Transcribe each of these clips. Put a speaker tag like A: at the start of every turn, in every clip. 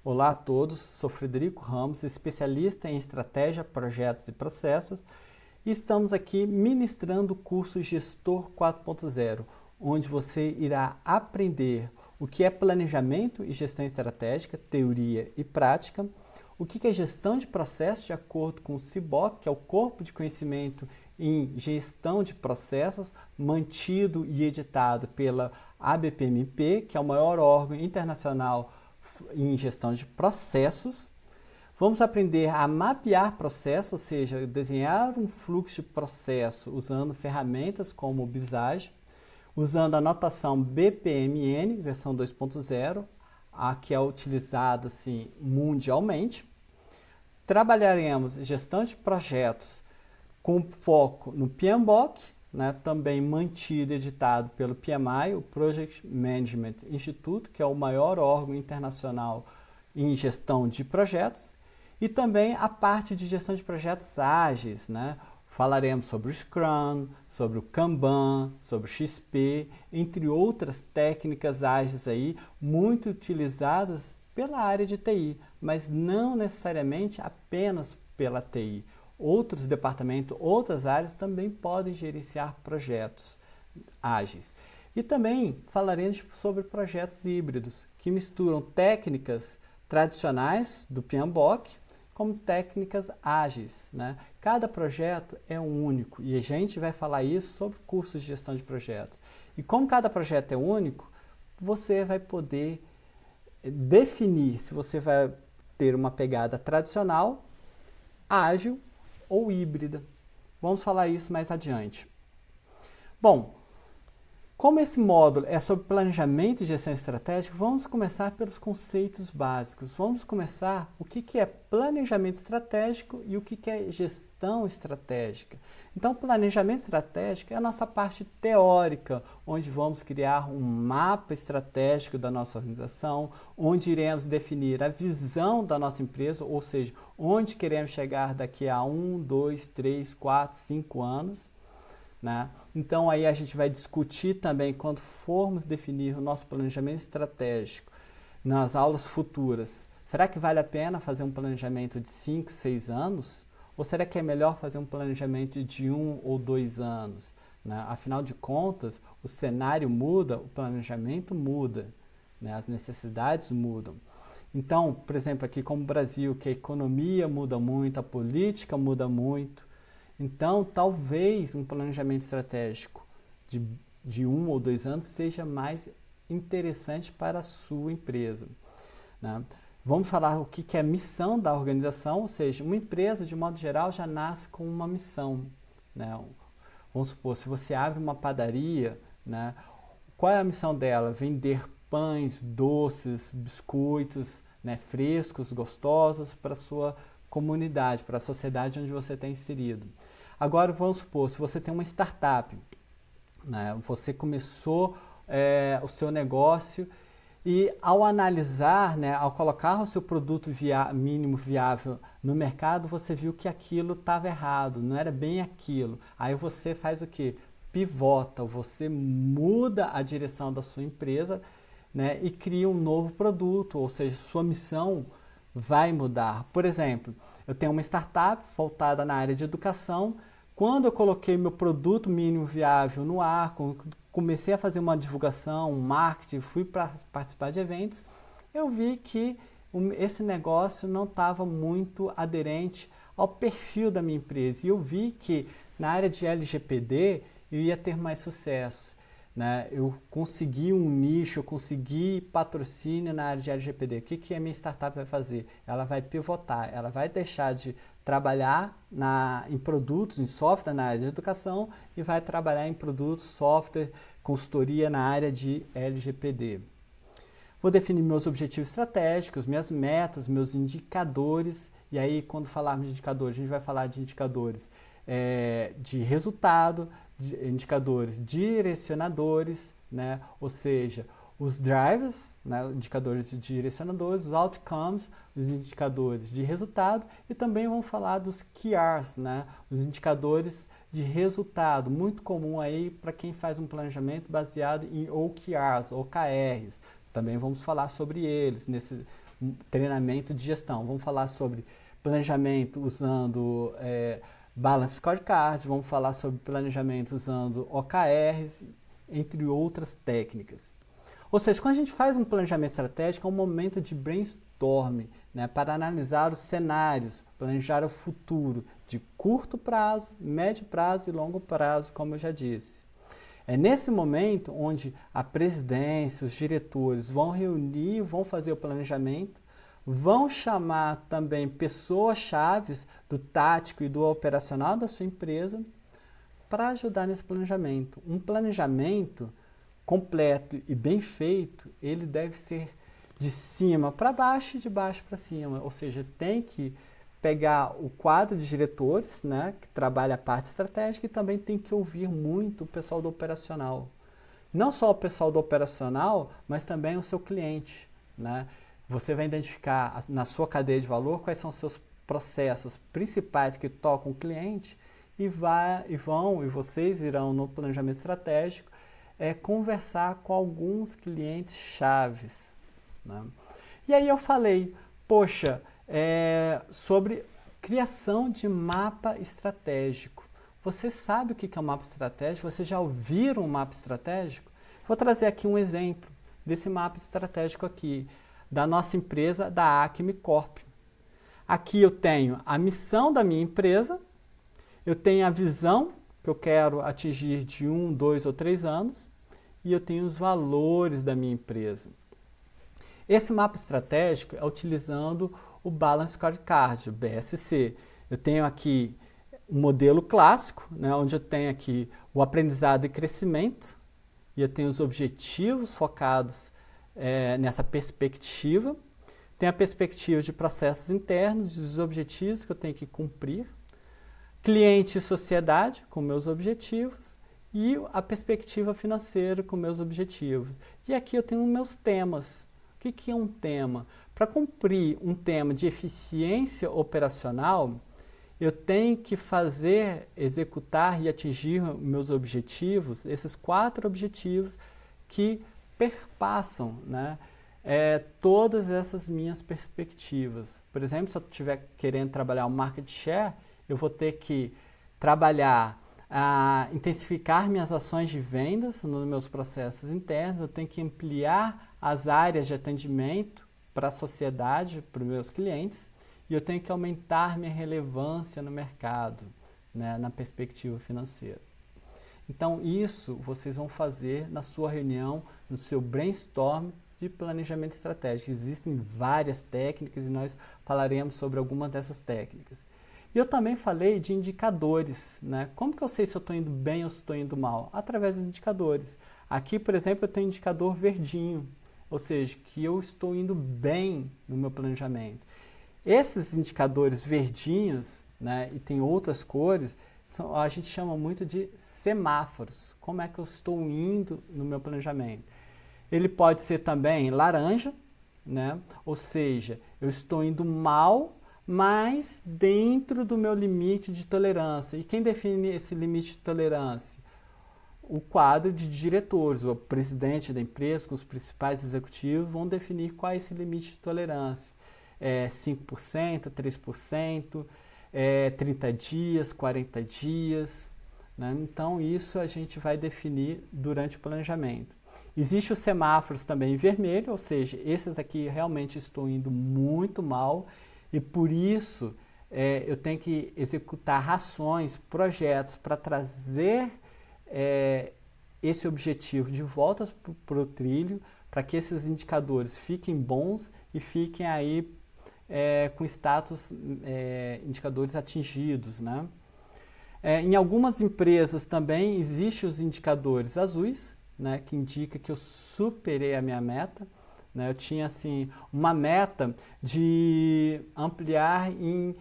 A: Olá a todos, sou Frederico Ramos, especialista em estratégia, projetos e processos, e estamos aqui ministrando o curso Gestor 4.0, onde você irá aprender o que é planejamento e gestão estratégica, teoria e prática, o que é gestão de processos de acordo com o CBOC, que é o Corpo de Conhecimento em Gestão de Processos, mantido e editado pela ABPMP, que é o maior órgão internacional em gestão de processos. Vamos aprender a mapear processos, ou seja, desenhar um fluxo de processo usando ferramentas como o Visage, usando a notação BPMN, versão 2.0, a que é utilizada assim, mundialmente. Trabalharemos gestão de projetos com foco no PMBOK, né, também mantido e editado pelo PMI, o Project Management Institute, que é o maior órgão internacional em gestão de projetos, e também a parte de gestão de projetos ágeis, né? Falaremos sobre o Scrum, sobre o Kanban, sobre o XP, entre outras técnicas ágeis aí, muito utilizadas pela área de TI, mas não necessariamente apenas pela TI. Outros departamentos, outras áreas também podem gerenciar projetos ágeis. E também falaremos sobre projetos híbridos, que misturam técnicas tradicionais do PMBOK como técnicas ágeis, né? Cada projeto é único e a gente vai falar isso sobre cursos de gestão de projetos. E como cada projeto é único, você vai poder definir se você vai ter uma pegada tradicional, ágil ou híbrida. Vamos falar isso mais adiante. Bom, como esse módulo é sobre planejamento e gestão estratégica, vamos começar pelos conceitos básicos. Vamos começar o que é planejamento estratégico e o que é gestão estratégica. Então, planejamento estratégico é a nossa parte teórica, onde vamos criar um mapa estratégico da nossa organização, onde iremos definir a visão da nossa empresa, ou seja, onde queremos chegar daqui a 1, 2, 3, 4, 5 anos. Né? Então aí a gente vai discutir também quando formos definir o nosso planejamento estratégico nas aulas futuras. Será que vale a pena fazer um planejamento de 5, 6 anos? Ou será que é melhor fazer um planejamento de 1 ou 2 anos? Né? Afinal de contas, o cenário muda, o planejamento muda, né? As necessidades mudam. Então, por exemplo, aqui como o Brasil, que a economia muda muito, a política muda muito, então, talvez um planejamento estratégico de 1 ou 2 anos seja mais interessante para a sua empresa. Né? Vamos falar o que é a missão da organização, ou seja, uma empresa, de modo geral, já nasce com uma missão. Né? Vamos supor, se você abre uma padaria, né, qual é a missão dela? Vender pães, doces, biscoitos, né, frescos, gostosos para a sua comunidade, para a sociedade onde você está inserido. Agora, vamos supor, se você tem uma startup, né, você começou o seu negócio e ao analisar, né, ao colocar o seu produto mínimo viável no mercado, você viu que aquilo estava errado, não era bem aquilo. Aí você faz o quê? Pivota, você muda a direção da sua empresa, né, e cria um novo produto, ou seja, sua missão vai mudar. Por exemplo, eu tenho uma startup voltada na área de educação. Quando eu coloquei meu produto mínimo viável no ar, comecei a fazer uma divulgação, um marketing, fui para participar de eventos, eu vi que esse negócio não estava muito aderente ao perfil da minha empresa. E eu vi que na área de LGPD eu ia ter mais sucesso. Né? Eu consegui um nicho, eu consegui patrocínio na área de LGPD. O que a minha startup vai fazer? Ela vai pivotar, ela vai deixar de trabalhar em produtos, em software na área de educação e vai trabalhar em produtos, software, consultoria na área de LGPD. Vou definir meus objetivos estratégicos, minhas metas, meus indicadores. E aí, quando falarmos de indicadores, a gente vai falar de indicadores de resultado, indicadores direcionadores, né? Ou seja, os drivers, né? Indicadores direcionadores, os outcomes, os indicadores de resultado, e também vamos falar dos KRs, né? Os indicadores de resultado, muito comum aí para quem faz um planejamento baseado em OKRs, OKRs. Também vamos falar sobre eles treinamento de gestão. Vamos falar sobre planejamento usando Balance Scorecard, vamos falar sobre planejamento usando OKRs, entre outras técnicas. Ou seja, quando a gente faz um planejamento estratégico, é um momento de brainstorming, né, para analisar os cenários, planejar o futuro de curto prazo, médio prazo e longo prazo, como eu já disse. É nesse momento onde a presidência, os diretores vão reunir, vão fazer o planejamento, vão chamar também pessoas-chave do tático e do operacional da sua empresa para ajudar nesse planejamento. Um planejamento completo e bem feito, ele deve ser de cima para baixo e de baixo para cima, ou seja, tem que pegar o quadro de diretores, né, que trabalha a parte estratégica, e também tem que ouvir muito o pessoal do operacional. Não só o pessoal do operacional, mas também o seu cliente, né? Você vai identificar na sua cadeia de valor quais são os seus processos principais que tocam o cliente e vocês irão no planejamento estratégico conversar com alguns clientes chaves, né? E aí eu falei, poxa, sobre criação de mapa estratégico. Você sabe o que é um mapa estratégico? Vocês já ouviram um mapa estratégico? Vou trazer aqui um exemplo desse mapa estratégico aqui, da nossa empresa, da Acme Corp. Aqui eu tenho a missão da minha empresa, eu tenho a visão que eu quero atingir de 1, 2 ou 3 anos, e eu tenho os valores da minha empresa. Esse mapa estratégico é utilizando o Balance Scorecard, o BSC. Eu tenho aqui um modelo clássico, né, onde eu tenho aqui o aprendizado e crescimento, e eu tenho os objetivos focados nessa perspectiva. Tem a perspectiva de processos internos, dos objetivos que eu tenho que cumprir, cliente e sociedade com meus objetivos, e a perspectiva financeira com meus objetivos. E aqui eu tenho meus temas. O que é um tema? Para cumprir um tema de eficiência operacional, eu tenho que executar e atingir meus objetivos, esses 4 objetivos que perpassam, né, todas essas minhas perspectivas. Por exemplo, se eu estiver querendo trabalhar o market share, eu vou ter que trabalhar, intensificar minhas ações de vendas nos meus processos internos, eu tenho que ampliar as áreas de atendimento para a sociedade, para os meus clientes, e eu tenho que aumentar minha relevância no mercado, né, na perspectiva financeira. Então, isso vocês vão fazer na sua reunião, no seu brainstorm de planejamento estratégico. Existem várias técnicas e nós falaremos sobre algumas dessas técnicas. E eu também falei de indicadores, né? Como que eu sei se eu estou indo bem ou se estou indo mal? Através dos indicadores. Aqui, por exemplo, eu tenho um indicador verdinho, ou seja, que eu estou indo bem no meu planejamento. Esses indicadores verdinhos, né, e tem outras cores, a gente chama muito de semáforos. Como é que eu estou indo no meu planejamento? Ele pode ser também laranja, né? Ou seja, eu estou indo mal, mas dentro do meu limite de tolerância. E quem define esse limite de tolerância? O quadro de diretores, o presidente da empresa, com os principais executivos, vão definir qual é esse limite de tolerância. 5%, 3%, 30 dias, 40 dias. Né? Então, isso a gente vai definir durante o planejamento. Existem os semáforos também em vermelho, ou seja, esses aqui realmente estou indo muito mal e por isso eu tenho que executar ações, projetos para trazer esse objetivo de volta para o trilho, para que esses indicadores fiquem bons e fiquem aí com status indicadores atingidos, né? Em algumas empresas também existem os indicadores azuis, né, que indica que eu superei a minha meta. Né? Eu tinha assim, uma meta de ampliar em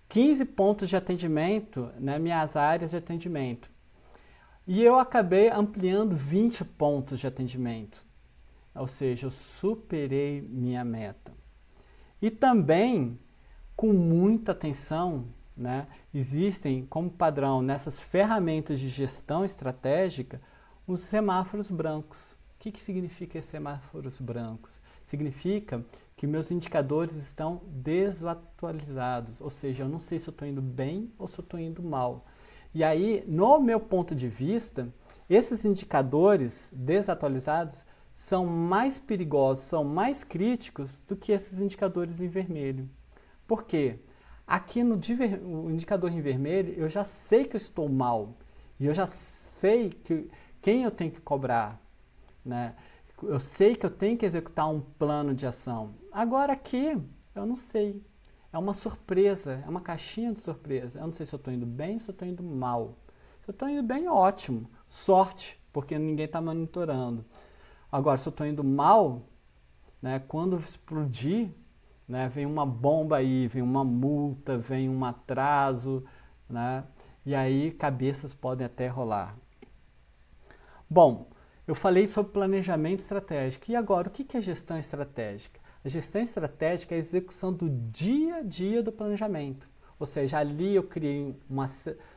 A: 15 pontos de atendimento, né, minhas áreas de atendimento. E eu acabei ampliando 20 pontos de atendimento. Ou seja, eu superei minha meta. E também, com muita atenção, né, existem como padrão nessas ferramentas de gestão estratégica os semáforos brancos. O que significa esses semáforos brancos? significa que meus indicadores estão desatualizados, ou seja, eu não sei se eu estou indo bem ou se eu estou indo mal. E aí, no meu ponto de vista, esses indicadores desatualizados são mais perigosos, são mais críticos do que esses indicadores em vermelho. Por quê? Aqui no indicador em vermelho, eu já sei que eu estou mal e eu já sei quem eu tenho que cobrar, né? Eu sei que eu tenho que executar um plano de ação. Agora aqui, eu não sei. É uma surpresa, é uma caixinha de surpresa. Eu não sei se eu estou indo bem ou se eu estou indo mal. Se eu estou indo bem, ótimo. Sorte, porque ninguém está monitorando. Agora, se eu estou indo mal, né, quando explodir, né, vem uma bomba aí, vem uma multa, vem um atraso, né, e aí cabeças podem até rolar. Bom, eu falei sobre planejamento estratégico. E agora, o que é gestão estratégica? A gestão estratégica é a execução do dia a dia do planejamento. Ou seja, ali eu criei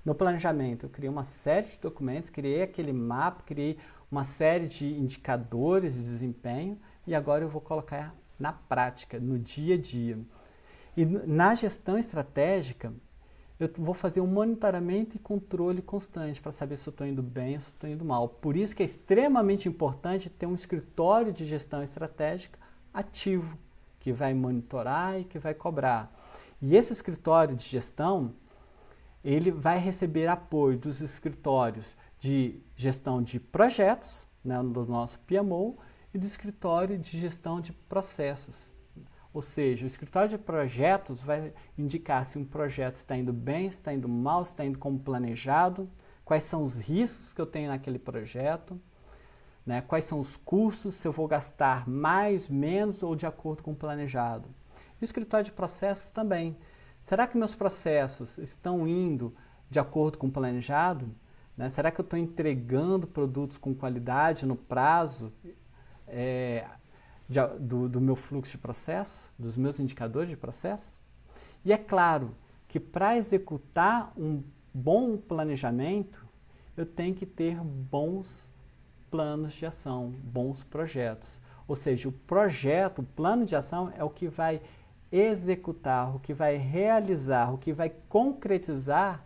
A: no planejamento, eu criei uma série de documentos, criei aquele mapa, criei uma série de indicadores de desempenho e agora eu vou colocar na prática, no dia a dia. E na gestão estratégica, eu vou fazer um monitoramento e controle constante para saber se eu estou indo bem ou se eu estou indo mal. Por isso que é extremamente importante ter um escritório de gestão estratégica ativo, que vai monitorar e que vai cobrar. E esse escritório de gestão, ele vai receber apoio dos escritórios de gestão de projetos, né, do nosso PMO, e do escritório de gestão de processos. Ou seja, o escritório de projetos vai indicar se um projeto está indo bem, se está indo mal, se está indo como planejado, quais são os riscos que eu tenho naquele projeto, né, quais são os custos, se eu vou gastar mais, menos ou de acordo com o planejado. E o escritório de processos também. Será que meus processos estão indo de acordo com o planejado? Né? Será que eu estou entregando produtos com qualidade no prazo? Do meu fluxo de processo, dos meus indicadores de processo. E é claro que para executar um bom planejamento, eu tenho que ter bons planos de ação, bons projetos. Ou seja, o projeto, o plano de ação é o que vai executar, o que vai realizar, o que vai concretizar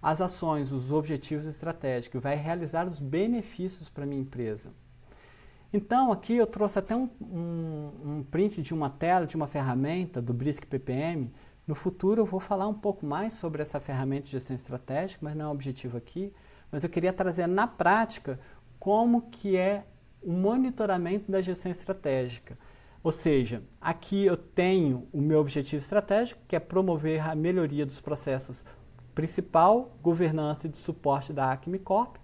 A: as ações, os objetivos estratégicos, vai realizar os benefícios para a minha empresa. Então, aqui eu trouxe até um print de uma tela, de uma ferramenta do Brisk PPM. No futuro eu vou falar um pouco mais sobre essa ferramenta de gestão estratégica, mas não é o objetivo aqui. Mas eu queria trazer na prática como que é o monitoramento da gestão estratégica. Ou seja, aqui eu tenho o meu objetivo estratégico, que é promover a melhoria dos processos principal, governança e de suporte da Acme Corp.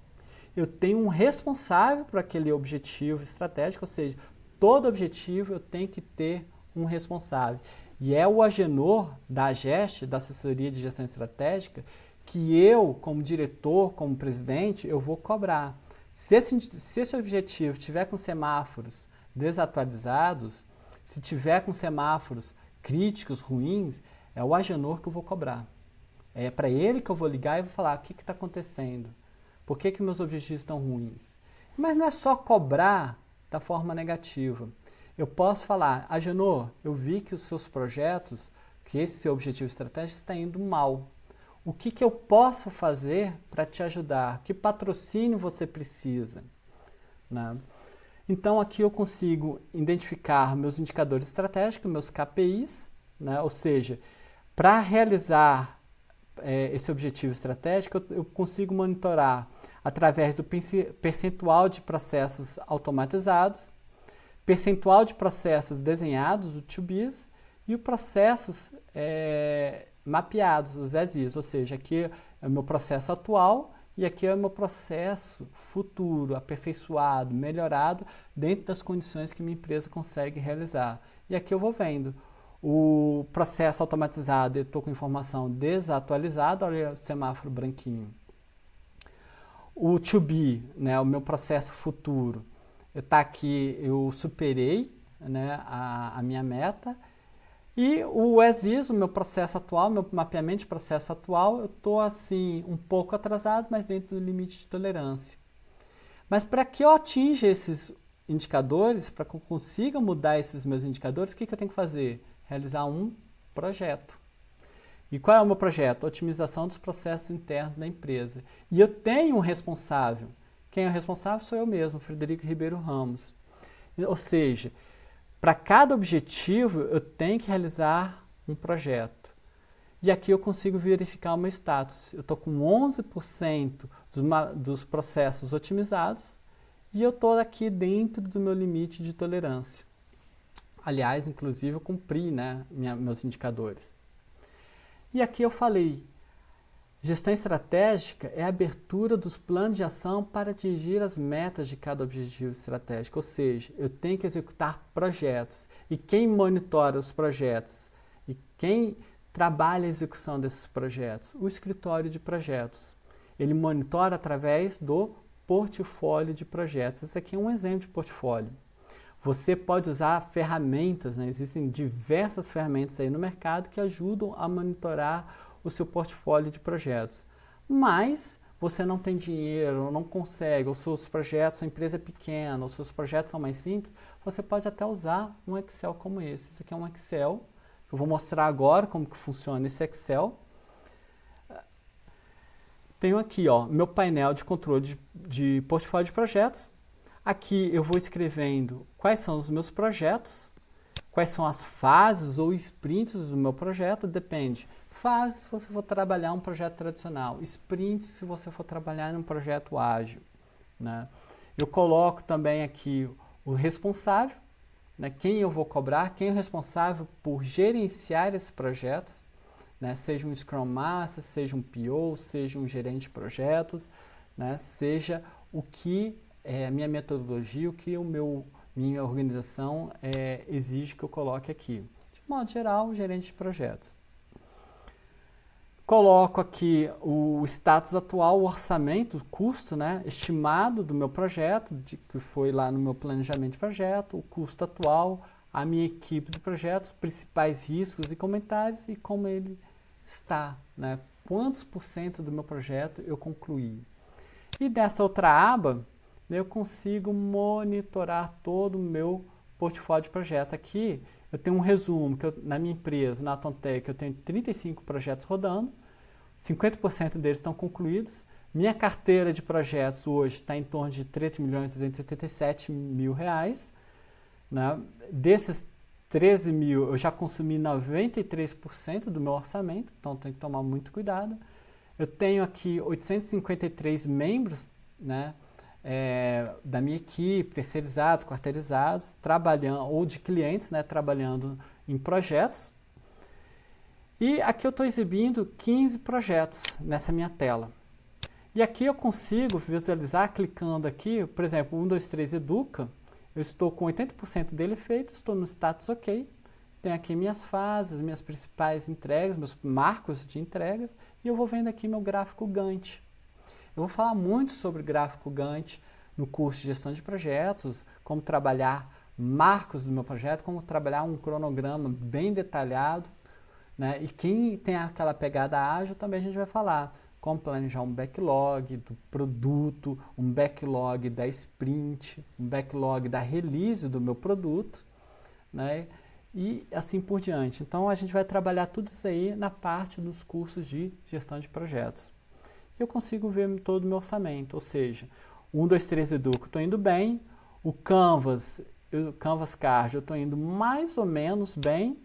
A: Eu tenho um responsável por aquele objetivo estratégico, ou seja, todo objetivo eu tenho que ter um responsável. E é o Agenor da AGEST, da Assessoria de Gestão Estratégica, que eu, como diretor, como presidente, eu vou cobrar. Se esse objetivo tiver com semáforos desatualizados, se tiver com semáforos críticos, ruins, é o Agenor que eu vou cobrar. É para ele que eu vou ligar e vou falar o que está acontecendo. Por que meus objetivos estão ruins? Mas não é só cobrar da forma negativa. Eu posso falar, Agenor, eu vi que os seus projetos, que esse seu objetivo estratégico está indo mal. O que eu posso fazer para te ajudar? Que patrocínio você precisa? Né? Então, aqui eu consigo identificar meus indicadores estratégicos, meus KPIs, né? Ou seja, para realizar esse objetivo estratégico, eu consigo monitorar através do percentual de processos automatizados, percentual de processos desenhados, o to-bes, e os processos mapeados, os as-is, ou seja, aqui é o meu processo atual e aqui é o meu processo futuro, aperfeiçoado, melhorado, dentro das condições que minha empresa consegue realizar. E aqui eu vou vendo. O processo automatizado, eu estou com informação desatualizada, olha o semáforo branquinho. O to be, né, o meu processo futuro, está aqui, eu superei, né, a minha meta. E o as-is, o meu processo atual, meu mapeamento de processo atual, eu estou assim, um pouco atrasado, mas dentro do limite de tolerância. Mas para que eu atinja esses indicadores, para que eu consiga mudar esses meus indicadores, o que eu tenho que fazer? Realizar um projeto. E qual é o meu projeto? Otimização dos processos internos da empresa. E eu tenho um responsável. Quem é o responsável sou eu mesmo, Frederico Ribeiro Ramos. Ou seja, para cada objetivo eu tenho que realizar um projeto. E aqui eu consigo verificar o meu status. Eu estou com 11% dos processos otimizados e eu estou aqui dentro do meu limite de tolerância. Aliás, inclusive eu cumpri, né, meus indicadores. E aqui eu falei, gestão estratégica é a abertura dos planos de ação para atingir as metas de cada objetivo estratégico. Ou seja, eu tenho que executar projetos. E quem monitora os projetos? E quem trabalha a execução desses projetos? O escritório de projetos. Ele monitora através do portfólio de projetos. Esse aqui é um exemplo de portfólio. Você pode usar ferramentas, né? Existem diversas ferramentas aí no mercado que ajudam a monitorar o seu portfólio de projetos. Mas você não tem dinheiro, não consegue, ou seus projetos, sua empresa é pequena, ou seus projetos são mais simples, você pode até usar um Excel como esse. Esse aqui é um Excel. Eu vou mostrar agora como que funciona esse Excel. Tenho aqui, ó, meu painel de controle de portfólio de projetos. Aqui eu vou escrevendo quais são os meus projetos, quais são as fases ou sprints do meu projeto, depende. Fase se você for trabalhar um projeto tradicional, sprint se você for trabalhar em um projeto ágil, né? Eu coloco também aqui o responsável, né? Quem eu vou cobrar, quem é o responsável por gerenciar esses projetos, né? Seja um Scrum Master, seja um PO, seja um gerente de projetos, né? Seja o que a minha metodologia, o que minha organização exige que eu coloque aqui. De modo geral, gerente de projetos. Coloco aqui o status atual, o orçamento, o custo, né, estimado do meu projeto, que foi lá no meu planejamento de projeto, o custo atual, a minha equipe de projetos, principais riscos e comentários e como ele está, né, quantos por cento do meu projeto eu concluí. E dessa outra aba, eu consigo monitorar todo o meu portfólio de projetos. Aqui eu tenho um resumo, que na minha empresa, na Atontec, eu tenho 35 projetos rodando, 50% deles estão concluídos. Minha carteira de projetos hoje está em torno de R$ 13.287.000. Né? Desses 13 mil, eu já consumi 93% do meu orçamento, então tem que tomar muito cuidado. Eu tenho aqui 853 membros, né? Da minha equipe, terceirizados, quarteirizados, trabalhando, ou de clientes, né, trabalhando em projetos. E aqui eu estou exibindo 15 projetos nessa minha tela. E aqui eu consigo visualizar, clicando aqui, por exemplo, 123 Educa, eu estou com 80% dele feito, estou no status OK, tenho aqui minhas fases, minhas principais entregas, meus marcos de entregas, e eu vou vendo aqui meu gráfico Gantt. Eu vou falar muito sobre gráfico Gantt no curso de gestão de projetos, como trabalhar marcos do meu projeto, como trabalhar um cronograma bem detalhado, né? E quem tem aquela pegada ágil também a gente vai falar como planejar um backlog do produto, um backlog da sprint, um backlog da release do meu produto, né? E assim por diante. Então a gente vai trabalhar tudo isso aí na parte dos cursos de gestão de projetos. Eu consigo ver todo o meu orçamento, ou seja, 123 Educa, estou indo bem, o Canvas Card, eu estou indo mais ou menos bem,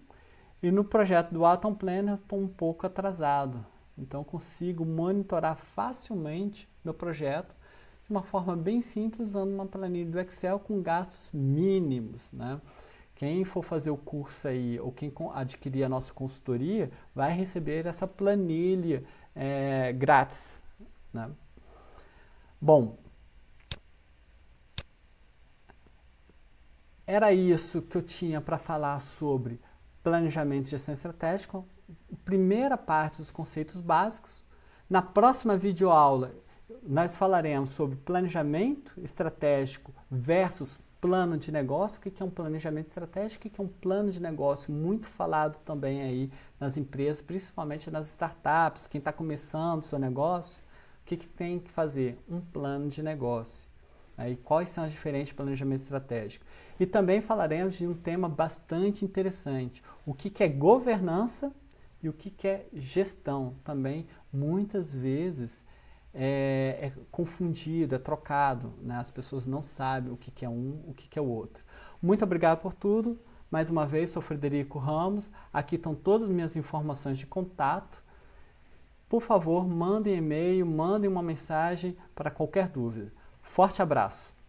A: e no projeto do Atom Planner eu estou um pouco atrasado. Então eu consigo monitorar facilmente meu projeto de uma forma bem simples, usando uma planilha do Excel com gastos mínimos, né? Quem for fazer o curso aí, ou quem adquirir a nossa consultoria, vai receber essa planilha grátis, né? Bom, era isso que eu tinha para falar sobre planejamento e gestão estratégica. Primeira parte dos conceitos básicos. Na próxima videoaula, nós falaremos sobre planejamento estratégico versus plano de negócio. O que é um planejamento estratégico? O que é um plano de negócio? Muito falado também aí nas empresas, principalmente nas startups. Quem está começando o seu negócio, o que tem que fazer? Um plano de negócio. E quais são as diferenças de planejamento estratégico. E também falaremos de um tema bastante interessante, o que é governança e o que é gestão. Também, muitas vezes, é confundido, é trocado, né? As pessoas não sabem o que é um, o que é o outro. Muito obrigado por tudo. Mais uma vez, sou Frederico Ramos. Aqui estão todas as minhas informações de contato. Por favor, mandem e-mail, mandem uma mensagem para qualquer dúvida. Forte abraço!